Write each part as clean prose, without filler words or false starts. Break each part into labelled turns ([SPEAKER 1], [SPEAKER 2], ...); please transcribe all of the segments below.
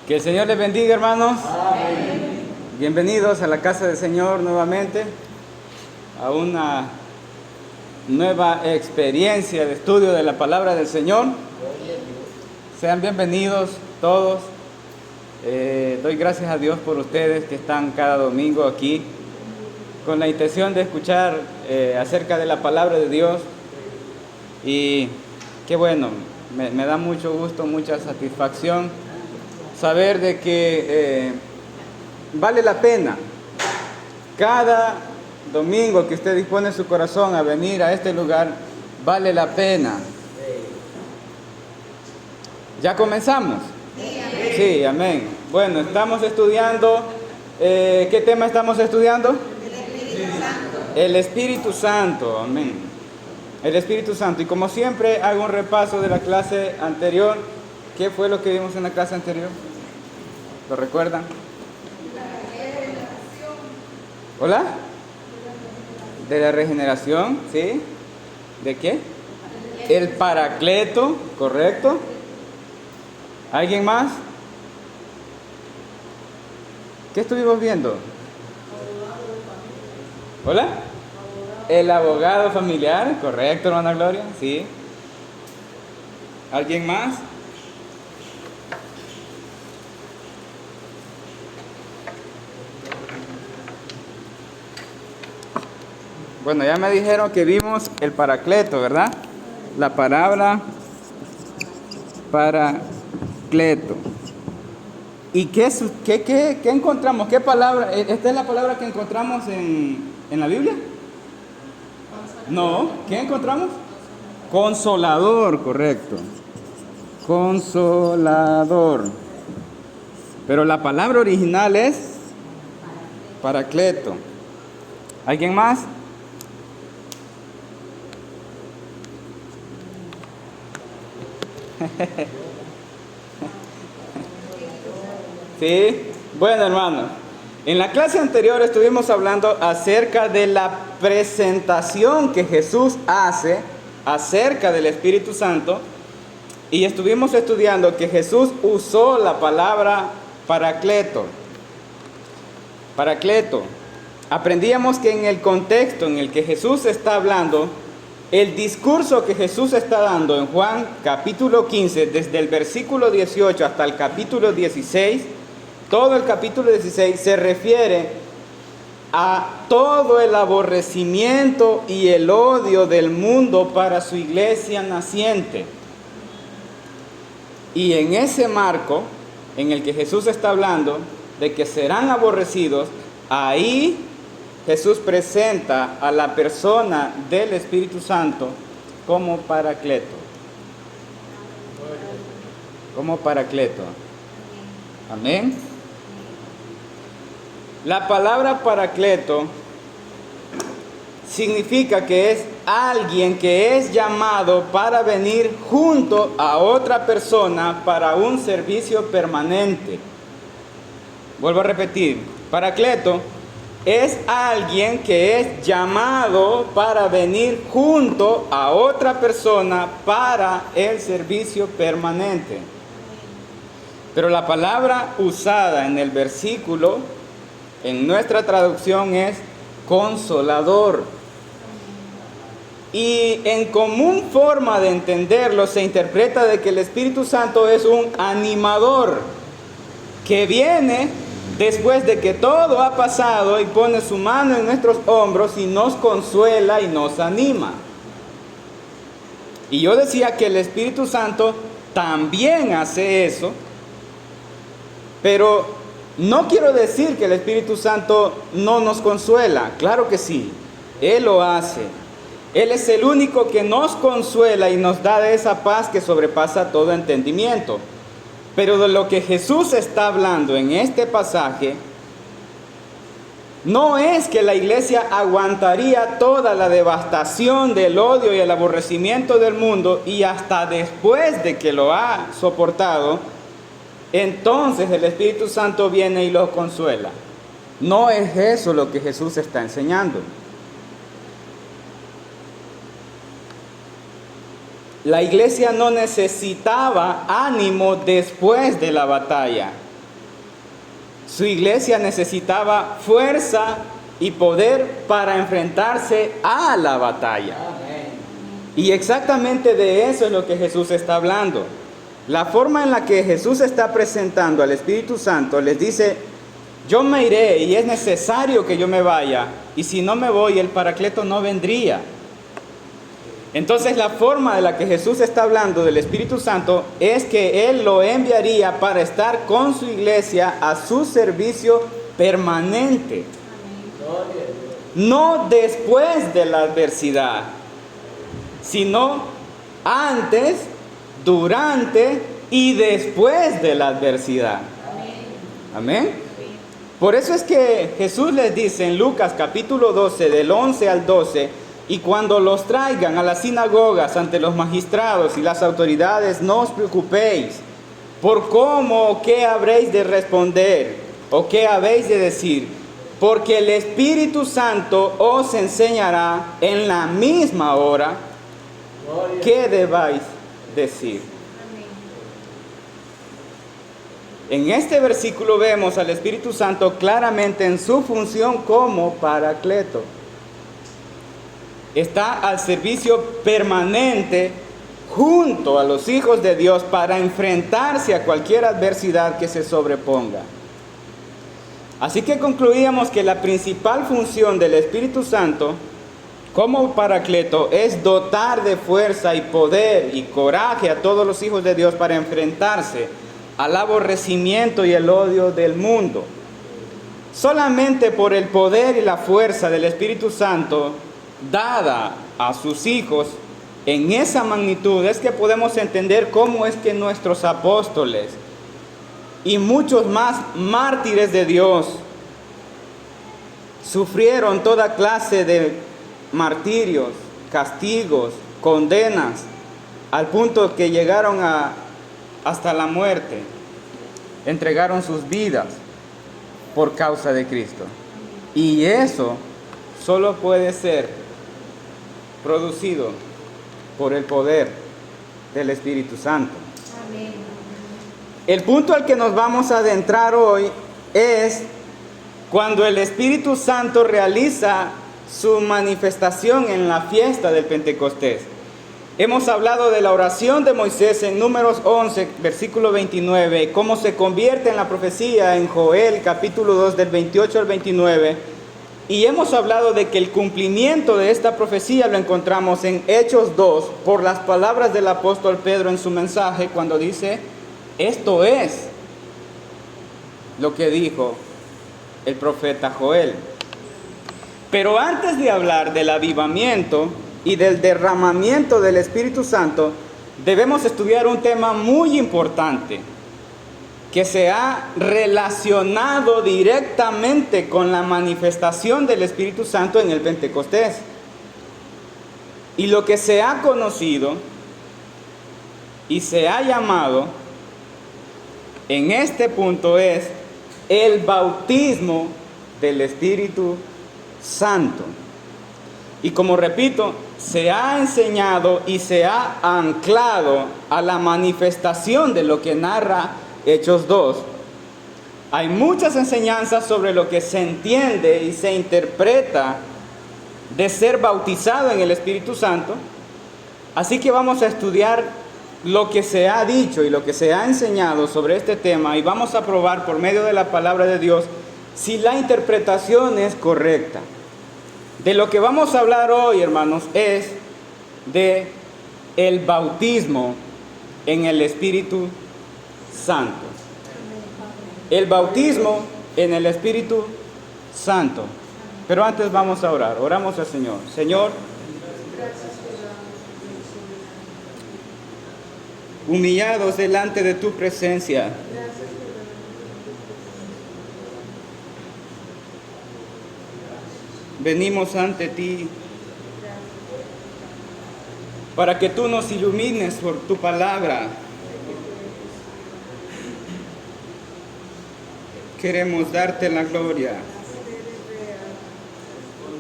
[SPEAKER 1] Que el Señor les bendiga, hermanos.
[SPEAKER 2] Amén.
[SPEAKER 1] Bienvenidos a la casa del Señor nuevamente, a una nueva experiencia de estudio de la palabra del Señor. Sean bienvenidos todos. Doy gracias a Dios por ustedes que están cada domingo aquí con la intención de escuchar acerca de la palabra de Dios. Y qué bueno, me da mucho gusto, mucha satisfacción saber de que vale la pena cada domingo que usted dispone su corazón a venir a este lugar, vale la pena. ¿Ya comenzamos? Sí, amén. Bueno, estamos estudiando, ¿qué tema estamos estudiando? El Espíritu Santo, amén. El Espíritu Santo. Y como siempre hago un repaso de la clase anterior. ¿Qué fue lo que vimos en la clase anterior? ¿Lo recuerdan? ¿Hola? De la regeneración, ¿sí? ¿De qué? El Paracleto, ¿correcto? ¿Alguien más? ¿Qué estuvimos viendo? ¿Hola? El abogado familiar, ¿correcto, hermana Gloria? Sí. ¿Alguien más? Bueno, ya me dijeron que vimos el Paracleto, ¿verdad? La palabra Paracleto. ¿Y qué encontramos? ¿Qué palabra? ¿Esta es la palabra que encontramos en la Biblia? No, ¿qué encontramos? Consolador, correcto. Consolador. Pero la palabra original es Paracleto. ¿Alguien más? Sí, bueno, hermanos, en la clase anterior estuvimos hablando acerca de la presentación que Jesús hace acerca del Espíritu Santo, y estuvimos estudiando que Jesús usó la palabra Paracleto. Paracleto. Aprendíamos que en el contexto en el que Jesús está hablando, el discurso que Jesús está dando en Juan capítulo 15, desde el versículo 18 hasta el capítulo 16, todo el capítulo 16 se refiere a todo el aborrecimiento y el odio del mundo para su iglesia naciente. Y en ese marco en el que Jesús está hablando de que serán aborrecidos, ahí Jesús presenta a la persona del Espíritu Santo como Paracleto. Como Paracleto. Amén. La palabra Paracleto significa que es alguien que es llamado para venir junto a otra persona para un servicio permanente. Vuelvo a repetir, Paracleto es alguien que es llamado para venir junto a otra persona para el servicio permanente. Pero la palabra usada en el versículo, en nuestra traducción, es consolador. Y en común forma de entenderlo se interpreta de que el Espíritu Santo es un animador que viene después de que todo ha pasado y pone su mano en nuestros hombros y nos consuela y nos anima. Y yo decía que el Espíritu Santo también hace eso, pero no quiero decir que el Espíritu Santo no nos consuela. Claro que sí, Él lo hace. Él es el único que nos consuela y nos da de esa paz que sobrepasa todo entendimiento. Pero de lo que Jesús está hablando en este pasaje, no es que la iglesia aguantaría toda la devastación del odio y el aborrecimiento del mundo y hasta después de que lo ha soportado, entonces el Espíritu Santo viene y los consuela. No es eso lo que Jesús está enseñando. La iglesia no necesitaba ánimo después de la batalla. su iglesia necesitaba fuerza y poder para enfrentarse a la batalla. Y exactamente de eso es lo que Jesús está hablando. La forma en la que Jesús está presentando al Espíritu Santo, les dice: yo me iré y es necesario que yo me vaya, y si no me voy, el Paracleto no vendría. Entonces la forma de la que Jesús está hablando del Espíritu Santo es que Él lo enviaría para estar con su iglesia a su servicio permanente. No después de la adversidad, sino antes, durante y después de la adversidad. Amén. Por eso es que Jesús les dice en Lucas capítulo 12, del 11 al 12, y cuando los traigan a las sinagogas ante los magistrados y las autoridades, no os preocupéis por cómo o qué habréis de responder o qué habéis de decir, porque el Espíritu Santo os enseñará en la misma hora qué debáis decir. En este versículo vemos al Espíritu Santo claramente en su función como Paracleto. Está al servicio permanente junto a los hijos de Dios para enfrentarse a cualquier adversidad que se sobreponga. Así que concluíamos que la principal función del Espíritu Santo como Paracleto es dotar de fuerza y poder y coraje a todos los hijos de Dios para enfrentarse al aborrecimiento y el odio del mundo. Solamente por el poder y la fuerza del Espíritu Santo dada a sus hijos en esa magnitud es que podemos entender cómo es que nuestros apóstoles y muchos más mártires de Dios sufrieron toda clase de martirios, castigos, condenas, al punto que llegaron hasta la muerte, entregaron sus vidas por causa de Cristo. Y eso solo puede ser producido por el poder del Espíritu Santo. Amén. El punto al que nos vamos a adentrar hoy es cuando el Espíritu Santo realiza su manifestación en la fiesta del Pentecostés. Hemos hablado de la oración de Moisés en Números 11, versículo 29, cómo se convierte en la profecía en Joel, capítulo 2, del 28 al 29, y hemos hablado de que el cumplimiento de esta profecía lo encontramos en Hechos 2, por las palabras del apóstol Pedro en su mensaje, cuando dice: esto es lo que dijo el profeta Joel. Pero antes de hablar del avivamiento y del derramamiento del Espíritu Santo, debemos estudiar un tema muy importante que se ha relacionado directamente con la manifestación del Espíritu Santo en el Pentecostés. Y lo que se ha conocido y se ha llamado en este punto es el bautismo del Espíritu Santo. Y como repito, se ha enseñado y se ha anclado a la manifestación de lo que narra Hechos 2. Hay muchas enseñanzas sobre lo que se entiende y se interpreta de ser bautizado en el Espíritu Santo. Así que vamos a estudiar lo que se ha dicho y lo que se ha enseñado sobre este tema, y vamos a probar por medio de la palabra de Dios si la interpretación es correcta. De lo que vamos a hablar hoy, hermanos, es de el bautismo en el Espíritu Santo. El bautismo en el Espíritu Santo. Pero antes vamos a orar. Oramos al Señor. Señor, humillados delante de tu presencia, venimos ante ti para que tú nos ilumines por tu palabra. Queremos darte la gloria,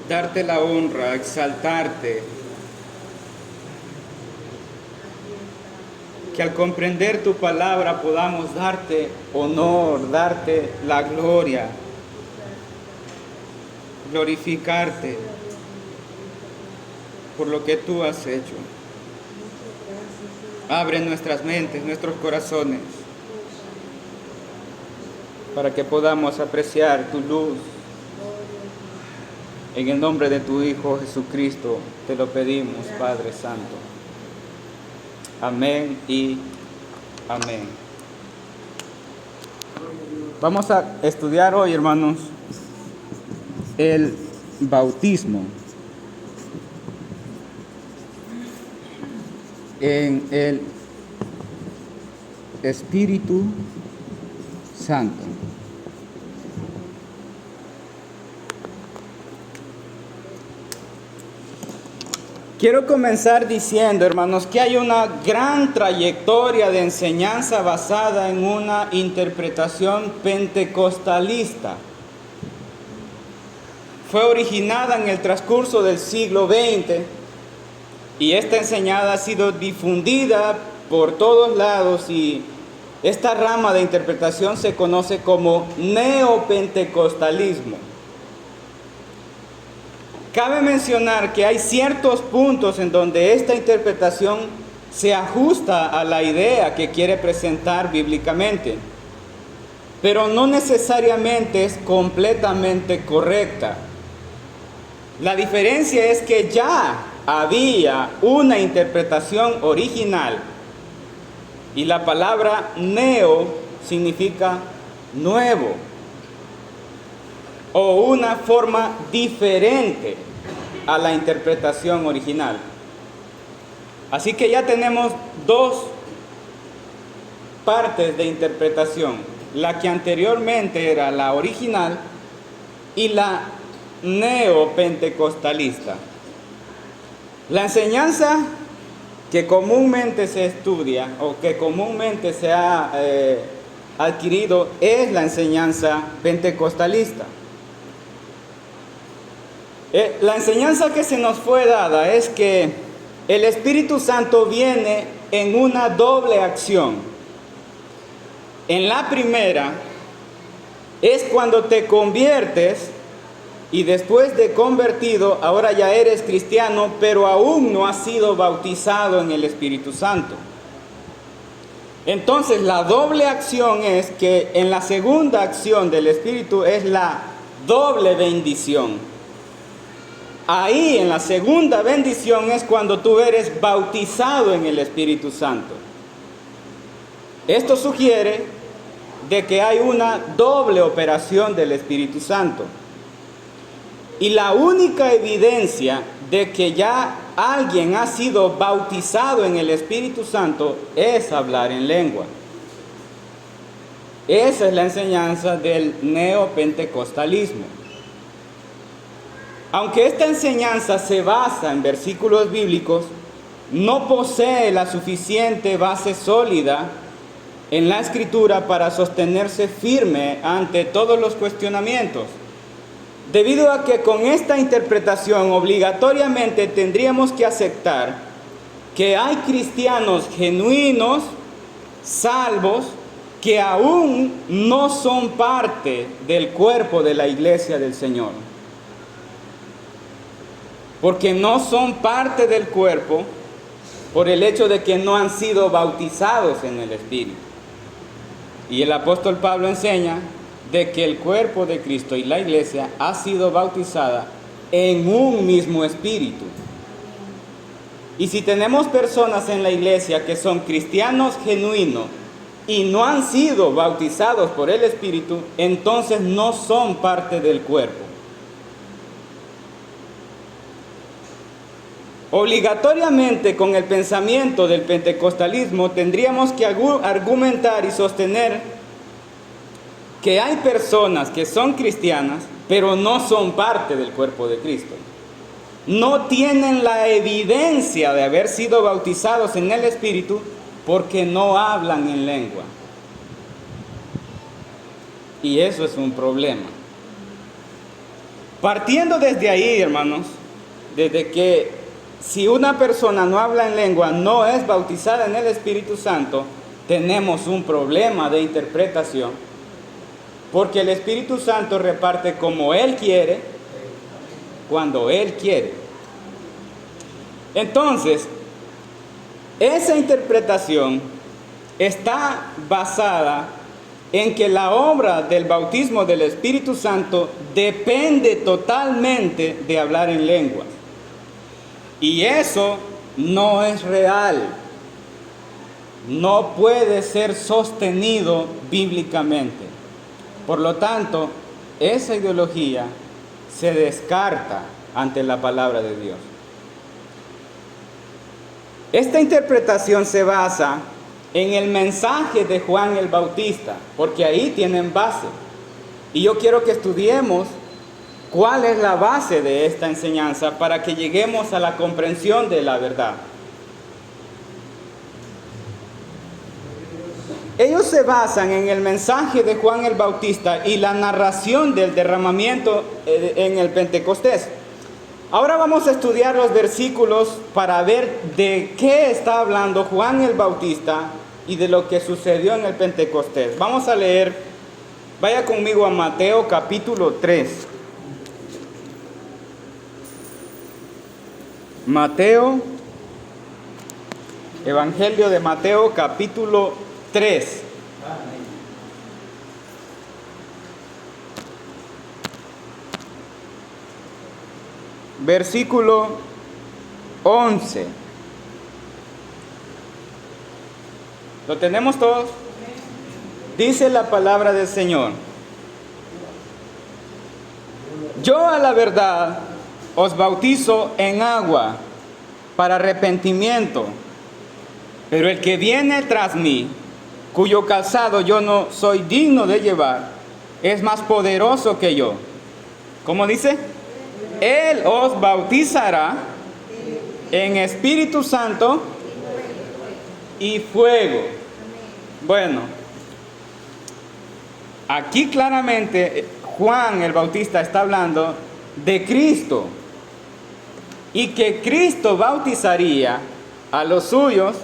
[SPEAKER 1] darte la honra, exaltarte. que al comprender tu palabra podamos darte honor, darte la gloria, glorificarte por lo que tú has hecho. Abre nuestras mentes, nuestros corazones, para que podamos apreciar tu luz. En el nombre de tu Hijo Jesucristo te lo pedimos, Padre Santo. Amén y amén. Vamos a estudiar hoy, hermanos, el bautismo en el Espíritu Santo. Quiero comenzar diciendo, hermanos, que hay una gran trayectoria de enseñanza basada en una interpretación pentecostalista. Fue originada en el transcurso del siglo XX y esta enseñanza ha sido difundida por todos lados, y esta rama de interpretación se conoce como neopentecostalismo. Cabe mencionar que hay ciertos puntos en donde esta interpretación se ajusta a la idea que quiere presentar bíblicamente, pero no necesariamente es completamente correcta. La diferencia es que ya había una interpretación original, y la palabra neo significa nuevo, o una forma diferente a la interpretación original. Así que ya tenemos dos partes de interpretación: la que anteriormente era la original y la neopentecostalista. La enseñanza que comúnmente se estudia o que comúnmente se ha adquirido es la enseñanza pentecostalista. La enseñanza que se nos fue dada es que el Espíritu Santo viene en una doble acción. En la primera es cuando te conviertes, y después de convertido ahora ya eres cristiano, pero aún no has sido bautizado en el Espíritu Santo. Entonces la doble acción es que en la segunda acción del Espíritu es la doble bendición. Ahí en la segunda bendición es cuando tú eres bautizado en el Espíritu Santo. Esto sugiere de que hay una doble operación del Espíritu Santo. Y la única evidencia de que ya alguien ha sido bautizado en el Espíritu Santo es hablar en lengua. Esa es la enseñanza del neopentecostalismo. Aunque esta enseñanza se basa en versículos bíblicos, no posee la suficiente base sólida en la Escritura para sostenerse firme ante todos los cuestionamientos. Debido a que con esta interpretación obligatoriamente tendríamos que aceptar que hay cristianos genuinos, salvos, que aún no son parte del cuerpo de la iglesia del Señor. Porque no son parte del cuerpo por el hecho de que no han sido bautizados en el Espíritu. Y el apóstol Pablo enseña de que el cuerpo de Cristo y la iglesia ha sido bautizada en un mismo Espíritu. Y si tenemos personas en la iglesia que son cristianos genuinos y no han sido bautizados por el Espíritu, entonces no son parte del cuerpo. Obligatoriamente, con el pensamiento del pentecostalismo, tendríamos que argumentar y sostener que hay personas que son cristianas, pero no son parte del cuerpo de Cristo. No tienen la evidencia de haber sido bautizados en el Espíritu porque no hablan en lengua. Y eso es un problema. Partiendo desde ahí, hermanos, desde que si una persona no habla en lengua, no es bautizada en el Espíritu Santo, tenemos un problema de interpretación, porque el Espíritu Santo reparte como Él quiere, cuando Él quiere. Entonces, esa interpretación está basada en que la obra del bautismo del Espíritu Santo depende totalmente de hablar en lenguas. Y eso no es real. No puede ser sostenido bíblicamente. Por lo tanto, esa ideología se descarta ante la palabra de Dios. Esta interpretación se basa en el mensaje de Juan el Bautista, porque ahí tienen base. Y yo quiero que estudiemos cuál es la base de esta enseñanza para que lleguemos a la comprensión de la verdad. Ellos se basan en el mensaje de Juan el Bautista y la narración del derramamiento en el Pentecostés. Ahora vamos a estudiar los versículos para ver de qué está hablando Juan el Bautista y de lo que sucedió en el Pentecostés. Vamos a leer, vaya conmigo a Mateo capítulo 3. Mateo, Evangelio de Mateo capítulo 3. Versículo 11. ¿Lo tenemos todos? Dice la palabra del Señor: yo a la verdad os bautizo en agua para arrepentimiento, pero el que viene tras mí, cuyo calzado yo no soy digno de llevar, es más poderoso que yo. ¿Cómo dice? Él os bautizará en Espíritu Santo y fuego. Bueno, aquí claramente Juan el Bautista está hablando de Cristo y que Cristo bautizaría a los suyos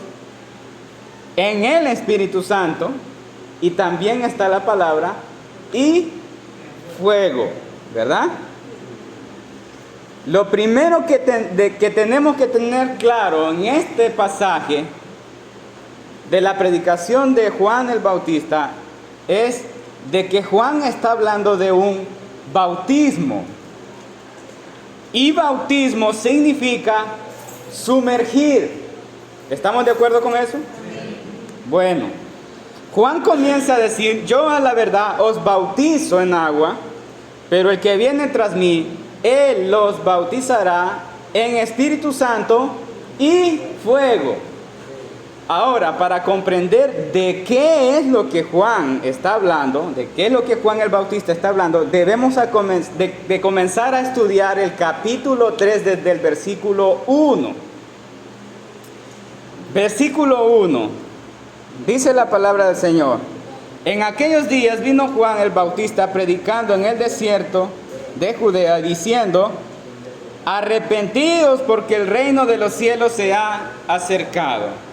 [SPEAKER 1] en el Espíritu Santo, y también está la palabra y fuego, ¿verdad? Lo primero que tenemos que tener claro en este pasaje de la predicación de Juan el Bautista es de que Juan está hablando de un bautismo. Y bautismo significa sumergir. ¿Estamos de acuerdo con eso? Bueno, Juan comienza a decir: yo a la verdad os bautizo en agua, pero el que viene tras mí, Él los bautizará en Espíritu Santo y fuego. Ahora, para comprender de qué es lo que Juan está hablando, de qué es lo que Juan el Bautista está hablando, debemos de comenzar a estudiar el capítulo 3 desde el versículo 1. Versículo 1, dice la palabra del Señor: en aquellos días vino Juan el Bautista predicando en el desierto de Judea, diciendo: arrepentidos, porque el reino de los cielos se ha acercado.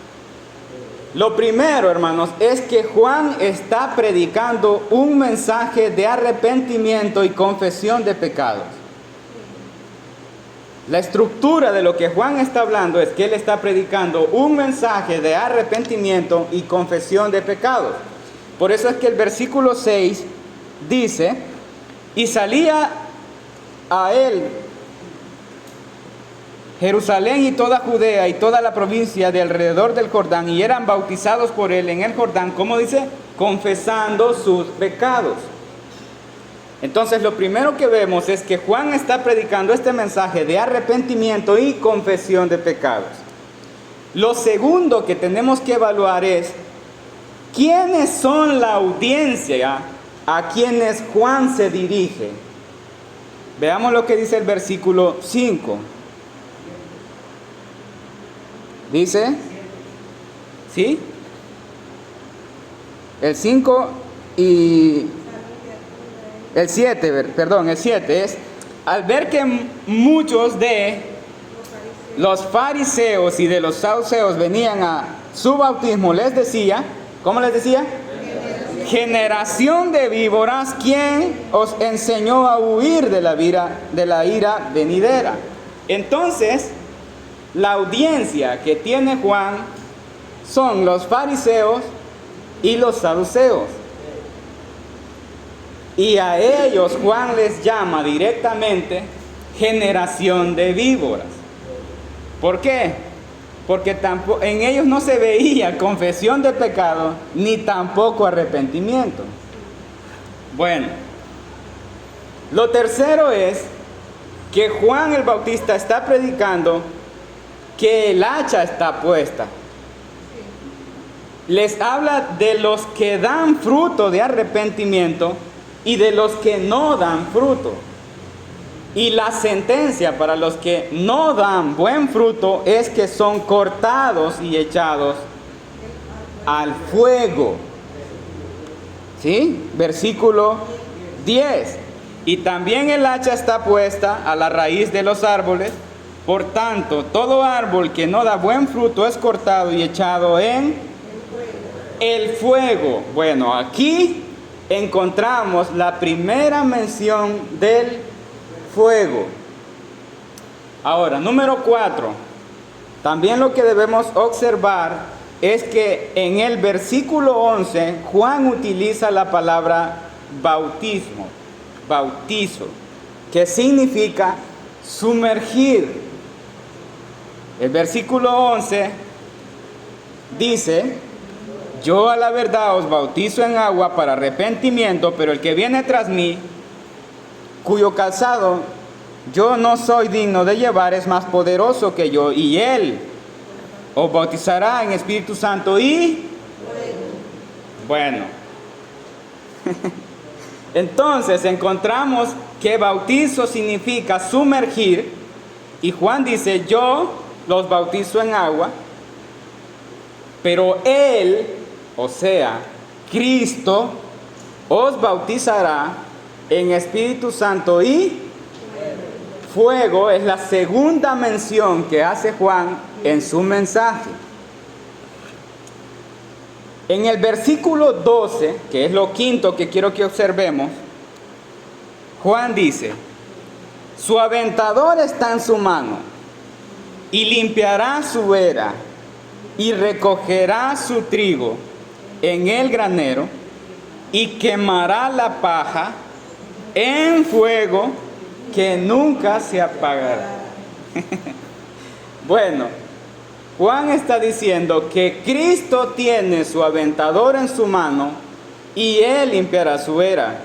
[SPEAKER 1] Lo primero, hermanos, es que Juan está predicando un mensaje de arrepentimiento y confesión de pecados. La estructura de lo que Juan está hablando es que él está predicando un mensaje de arrepentimiento y confesión de pecados. Por eso es que el versículo 6 dice: y salía a él Jerusalén y toda Judea y toda la provincia de alrededor del Jordán, y eran bautizados por él en el Jordán, ¿cómo dice? Confesando sus pecados. Entonces lo primero que vemos es que Juan está predicando este mensaje de arrepentimiento y confesión de pecados. Lo segundo que tenemos que evaluar es: ¿quiénes son la audiencia a quienes Juan se dirige? Veamos lo que dice el versículo 5. Dice, ¿sí? El 5 y el 7, perdón, el 7 es: al ver que muchos de los fariseos y de los saduceos venían a su bautismo, les decía, ¿cómo les decía? Generación de víboras, ¿quién os enseñó a huir de la ira venidera? Entonces, la audiencia que tiene Juan son los fariseos y los saduceos. Y a ellos Juan les llama directamente generación de víboras. ¿Por qué? Porque en ellos no se veía confesión de pecado ni tampoco arrepentimiento. Bueno, lo tercero es que Juan el Bautista está predicando que el hacha está puesta. Les habla de los que dan fruto de arrepentimiento y de los que no dan fruto. Y la sentencia para los que no dan buen fruto es que son cortados y echados al fuego. ¿Sí? Versículo 10. Y también el hacha está puesta a la raíz de los árboles. Por tanto, todo árbol que no da buen fruto es cortado y echado en el fuego. Bueno, aquí encontramos la primera mención del fuego. Ahora, número 4. También lo que debemos observar es que en el versículo 11 Juan utiliza la palabra bautismo, bautizo, que significa sumergir. El versículo 11 dice: yo a la verdad os bautizo en agua para arrepentimiento, pero el que viene tras mí, cuyo calzado yo no soy digno de llevar, es más poderoso que yo, y él os bautizará en Espíritu Santo y bueno. Entonces encontramos que bautizo significa sumergir, y Juan dice: yo los bautizo en agua, pero él, o sea, Cristo, os bautizará en Espíritu Santo y fuego. Es la segunda mención que hace Juan en su mensaje. En el versículo 12, que es lo quinto que quiero que observemos, Juan dice: su aventador está en su mano, y limpiará su era, y recogerá su trigo en el granero, y quemará la paja en fuego que nunca se apagará. Bueno, Juan está diciendo que Cristo tiene su aventador en su mano y él limpiará su era.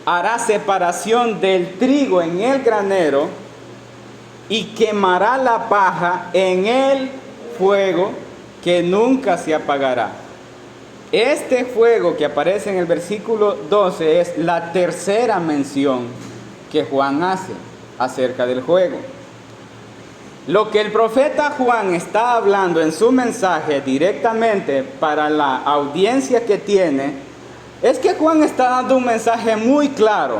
[SPEAKER 1] Hará separación del trigo en el granero y quemará la paja en el fuego que nunca se apagará. Este fuego que aparece en el versículo 12 es la tercera mención que Juan hace acerca del fuego. Lo que el profeta Juan está hablando en su mensaje directamente para la audiencia que tiene, es que Juan está dando un mensaje muy claro.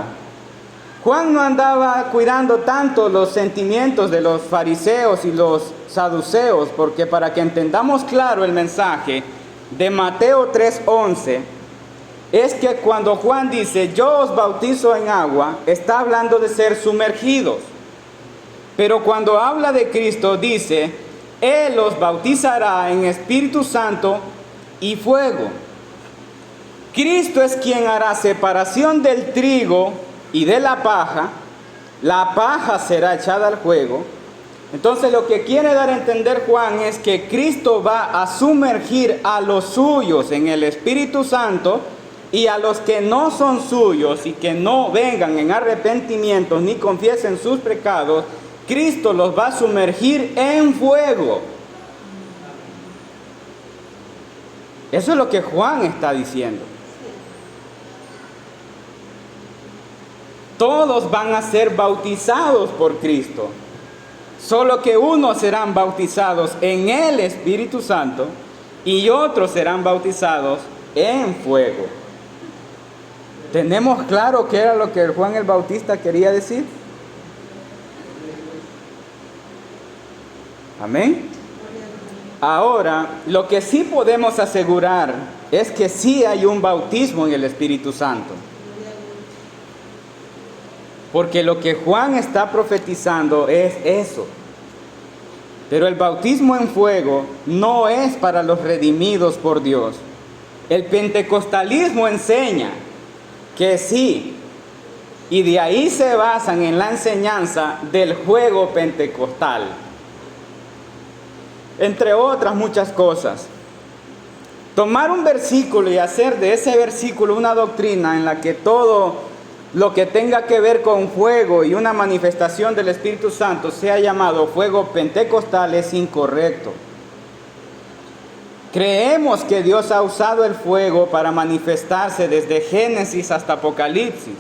[SPEAKER 1] Juan no andaba cuidando tanto los sentimientos de los fariseos y los saduceos, porque para que entendamos claro el mensaje de Mateo 3:11, es que cuando Juan dice: yo os bautizo en agua, está hablando de ser sumergidos. Pero cuando habla de Cristo dice: él os bautizará en Espíritu Santo y fuego. Cristo es quien hará separación del trigo y de la paja será echada al fuego. Entonces lo que quiere dar a entender Juan es que Cristo va a sumergir a los suyos en el Espíritu Santo, y a los que no son suyos y que no vengan en arrepentimiento ni confiesen sus pecados, Cristo los va a sumergir en fuego. Eso es lo que Juan está diciendo. Todos van a ser bautizados por Cristo, solo que unos serán bautizados en el Espíritu Santo y otros serán bautizados en fuego. ¿Tenemos claro qué era lo que Juan el Bautista quería decir? Amén. Ahora, lo que sí podemos asegurar es que sí hay un bautismo en el Espíritu Santo. Porque lo que Juan está profetizando es eso. Pero el bautismo en fuego no es para los redimidos por Dios. El pentecostalismo enseña que sí. Y de ahí se basan en la enseñanza del fuego pentecostal. Entre otras muchas cosas. Tomar un versículo y hacer de ese versículo una doctrina en la que todo lo que tenga que ver con fuego y una manifestación del Espíritu Santo sea llamado fuego pentecostal es incorrecto. Creemos que Dios ha usado el fuego para manifestarse desde Génesis hasta Apocalipsis,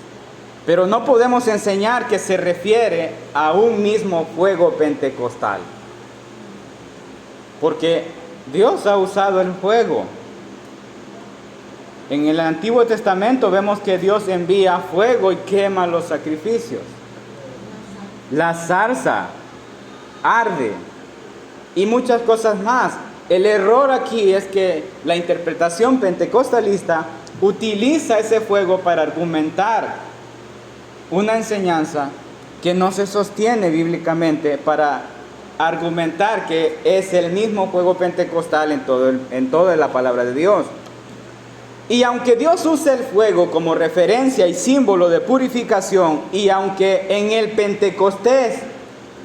[SPEAKER 1] pero no podemos enseñar que se refiere a un mismo fuego pentecostal, porque Dios ha usado el fuego. En el Antiguo Testamento vemos que Dios envía fuego y quema los sacrificios. La zarza arde y muchas cosas más. El error aquí es que la interpretación pentecostalista utiliza ese fuego para argumentar una enseñanza que no se sostiene bíblicamente, para argumentar que es el mismo fuego pentecostal en toda la palabra de Dios. Y aunque Dios usa el fuego como referencia y símbolo de purificación, y aunque en el Pentecostés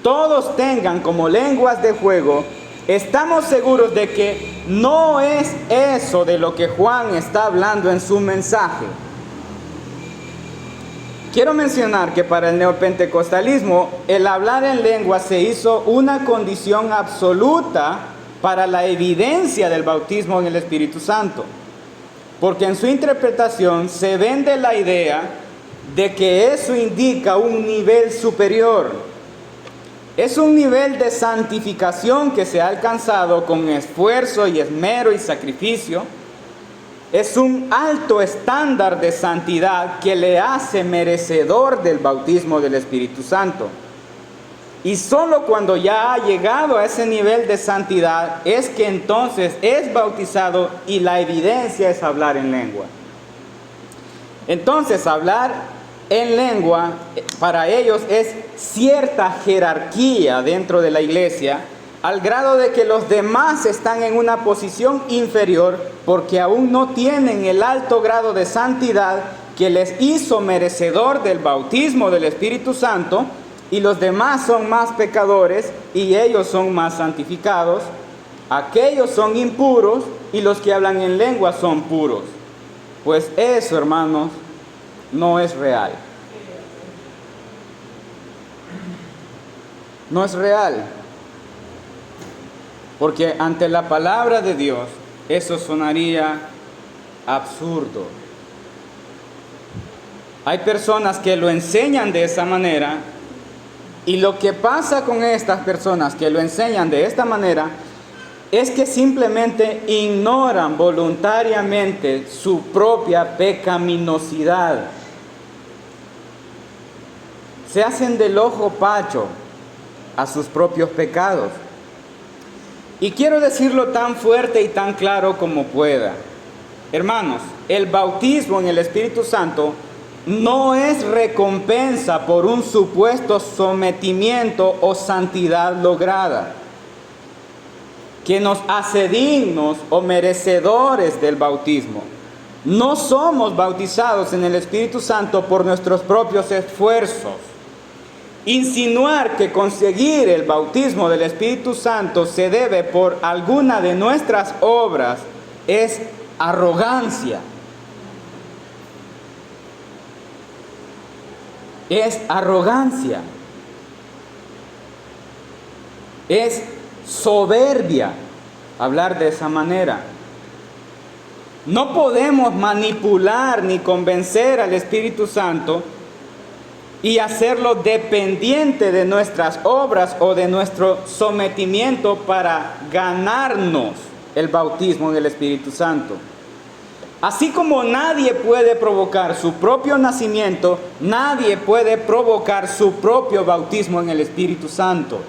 [SPEAKER 1] todos tengan como lenguas de fuego, estamos seguros de que no es eso de lo que Juan está hablando en su mensaje. Quiero mencionar que para el neopentecostalismo el hablar en lengua se hizo una condición absoluta para la evidencia del bautismo en el Espíritu Santo. Porque en su interpretación se vende la idea de que eso indica un nivel superior. Es un nivel de santificación que se ha alcanzado con esfuerzo y esmero y sacrificio. Es un alto estándar de santidad que le hace merecedor del bautismo del Espíritu Santo. Y solo cuando ya ha llegado a ese nivel de santidad es que entonces es bautizado, y la evidencia es hablar en lengua. Entonces, hablar en lengua para ellos es cierta jerarquía dentro de la iglesia, al grado de que los demás están en una posición inferior porque aún no tienen el alto grado de santidad que les hizo merecedor del bautismo del Espíritu Santo. Y los demás son más pecadores y ellos son más santificados. Aquellos son impuros y los que hablan en lengua son puros. Pues eso, hermanos, no es real. No es real. Porque ante la palabra de Dios, eso sonaría absurdo. Hay personas que lo enseñan de esa manera. Y lo que pasa con estas personas que lo enseñan de esta manera es que simplemente ignoran voluntariamente su propia pecaminosidad. Se hacen del ojo pacho a sus propios pecados. Y quiero decirlo tan fuerte y tan claro como pueda. Hermanos, el bautismo en el Espíritu Santo no es recompensa por un supuesto sometimiento o santidad lograda, que nos hace dignos o merecedores del bautismo. No somos bautizados en el Espíritu Santo por nuestros propios esfuerzos. Insinuar que conseguir el bautismo del Espíritu Santo se debe por alguna de nuestras obras es arrogancia. Es arrogancia. Es soberbia hablar de esa manera. No podemos manipular ni convencer al Espíritu Santo y hacerlo dependiente de nuestras obras o de nuestro sometimiento para ganarnos el bautismo del Espíritu Santo. Así como nadie puede provocar su propio nacimiento, nadie puede provocar su propio bautismo en el Espíritu Santo.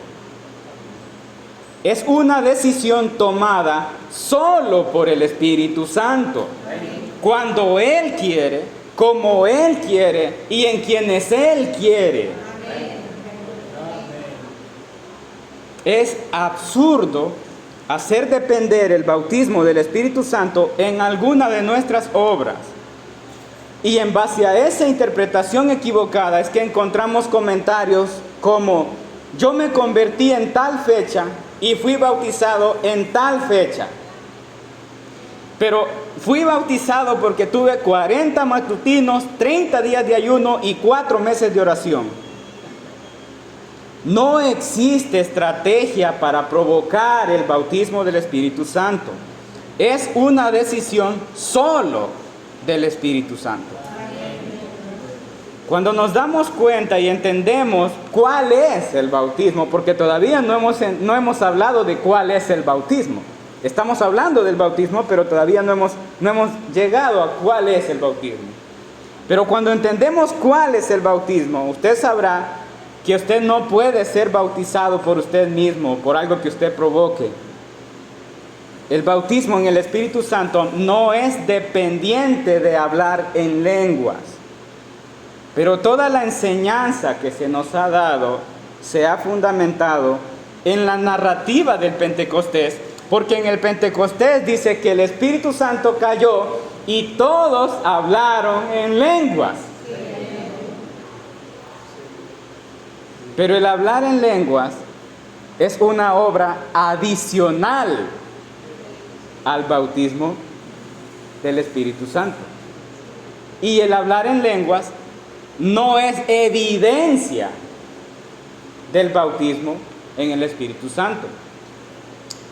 [SPEAKER 1] Es una decisión tomada solo por el Espíritu Santo. Cuando Él quiere, como Él quiere y en quienes Él quiere. Es absurdo hacer depender el bautismo del Espíritu Santo en alguna de nuestras obras. Y en base a esa interpretación equivocada es que encontramos comentarios como: yo me convertí en tal fecha y fui bautizado en tal fecha. Pero fui bautizado porque tuve 40 matutinos, 30 días de ayuno y 4 meses de oración. No existe estrategia para provocar el bautismo del Espíritu Santo. Es una decisión solo del Espíritu Santo. Cuando nos damos cuenta y entendemos cuál es el bautismo, porque todavía no hemos hablado de cuál es el bautismo. Estamos hablando del bautismo, pero todavía no hemos llegado a cuál es el bautismo. Pero cuando entendemos cuál es el bautismo, usted sabrá que usted no puede ser bautizado por usted mismo, por algo que usted provoque. El bautismo en el Espíritu Santo no es dependiente de hablar en lenguas. Pero toda la enseñanza que se nos ha dado se ha fundamentado en la narrativa del Pentecostés, porque en el Pentecostés dice que el Espíritu Santo cayó y todos hablaron en lenguas. Pero el hablar en lenguas es una obra adicional al bautismo del Espíritu Santo. Y el hablar en lenguas no es evidencia del bautismo en el Espíritu Santo.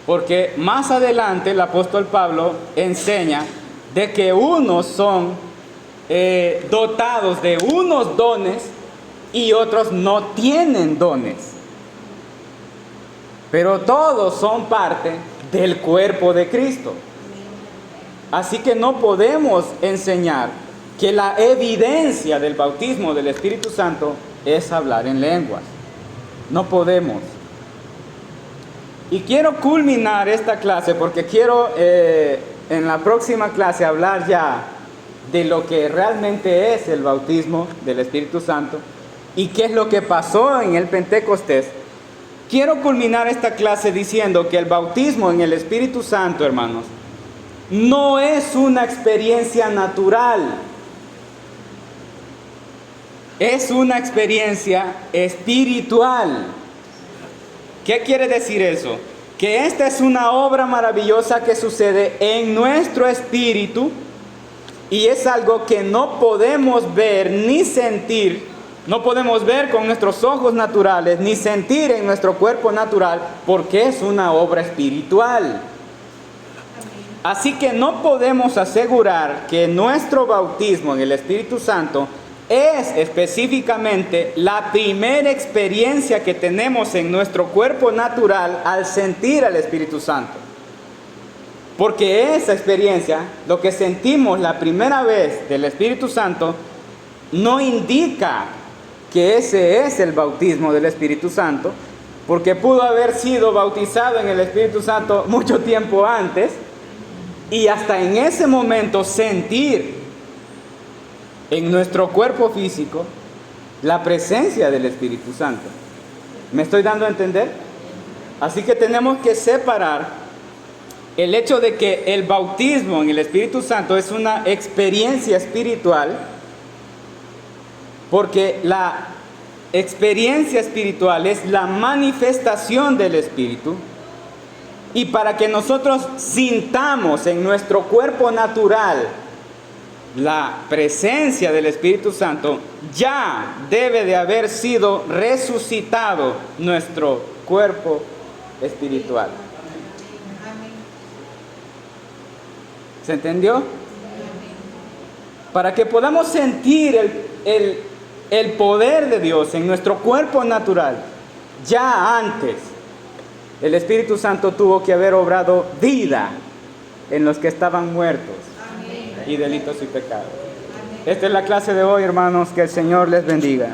[SPEAKER 1] Porque más adelante el apóstol Pablo enseña de que unos son dotados de unos dones y otros no tienen dones. Pero todos son parte del cuerpo de Cristo. Así que no podemos enseñar que la evidencia del bautismo del Espíritu Santo es hablar en lenguas. No podemos. Y quiero culminar esta clase porque quiero en la próxima clase hablar ya de lo que realmente es el bautismo del Espíritu Santo y qué es lo que pasó en el Pentecostés. Quiero culminar esta clase diciendo que el bautismo en el Espíritu Santo, hermanos, no es una experiencia natural. Es una experiencia espiritual. ¿Qué quiere decir eso? Que esta es una obra maravillosa que sucede en nuestro espíritu y es algo que no podemos ver ni sentir, no podemos ver con nuestros ojos naturales ni sentir en nuestro cuerpo natural porque es una obra espiritual. Así que no podemos asegurar que nuestro bautismo en el Espíritu Santo es específicamente la primera experiencia que tenemos en nuestro cuerpo natural al sentir al Espíritu Santo. Porque esa experiencia, lo que sentimos la primera vez del Espíritu Santo, no indica que ese es el bautismo del Espíritu Santo, porque pudo haber sido bautizado en el Espíritu Santo mucho tiempo antes y hasta en ese momento sentir en nuestro cuerpo físico la presencia del Espíritu Santo. ¿Me estoy dando a entender? Así que tenemos que separar el hecho de que el bautismo en el Espíritu Santo es una experiencia espiritual, porque la experiencia espiritual es la manifestación del Espíritu, y para que nosotros sintamos en nuestro cuerpo natural la presencia del Espíritu Santo, ya debe de haber sido resucitado nuestro cuerpo espiritual. ¿Se entendió? Para que podamos sentir el poder de Dios en nuestro cuerpo natural, ya antes el Espíritu Santo tuvo que haber obrado vida en los que estaban muertos y delitos y pecados. Esta es la clase de hoy, hermanos. Que el Señor les bendiga.